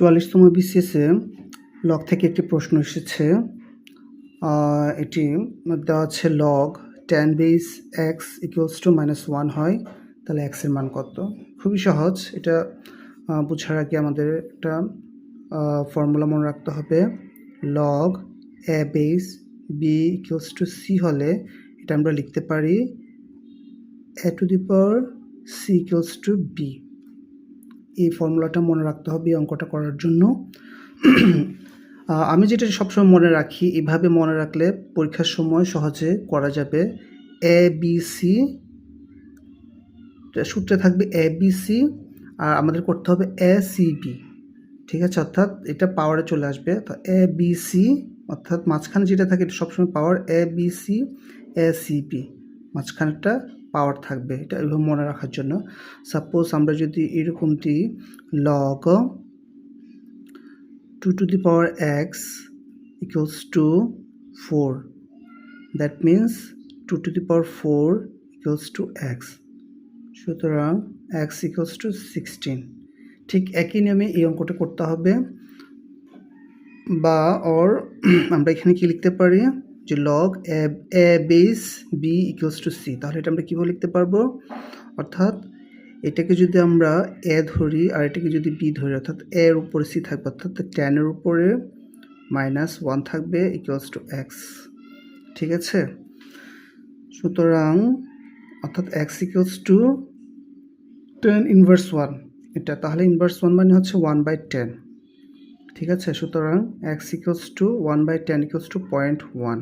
44তম বিসিএসে log থেকে একটি প্রশ্ন এসেছে। এটি দেওয়া আছে log 10 base x equals to -1 হয়, তাহলে এক্স এর মান কত? খুবই সহজ। এটা বোঝার আগে আমাদের একটা ফর্মুলা মনে রাখতে হবে। Log A base B equals to C হলে এটা আমরা লিখতে পারি A to the power C equals to B. এই ফর্মুলাটা মনে রাখতে হবে এই অঙ্কটা করার জন্য। আমি যেটা সবসময় মনে রাখি, এভাবে মনে রাখলে পরীক্ষার সময় সহজে করা যাবে। এ বি সি সূত্রে থাকবে এ বি সি, আর আমাদের করতে হবে এ সি বি। ঠিক আছে, অর্থাৎ এটা পাওয়ারে চলে আসবে। তো এ বি সি অর্থাৎ মাঝখানে যেটা থাকে এটা সবসময় power, A B C A C B, মাঝখানেরটা পাওয়ার থাকবে। এটা এইভাবে মনে রাখার জন্য। সাপোজ আমরা যদি এরকমটি log 2 to the power x equals to 4, that means 2 to the power 4 equals to x, সুতরাং x equals to 16। ঠিক একই নিয়মে এই অঙ্কটা করতে হবে। বা আমরা এখানে কি লিখতে পারি যে log A base B equals to C, তাহলে এটা আমরা কীভাবে লিখতে পারবো? অর্থাৎ এটাকে যদি আমরা এ ধরি আর এটাকে যদি বি ধরি, অর্থাৎ এর উপরে সি থাকবে, অর্থাৎ 10-এর উপরে -1 থাকবে ইকুয়ালস টু এক্স। ঠিক আছে, সুতরাং অর্থাৎ এক্স ইকুয়ালস টু 10 ইনভার্স 1 এটা, তাহলে ইনভার্স 1 মানে হচ্ছে 1/10। ঠিক আছে, সুতরাং x equals to 1/10 equals to 0.1।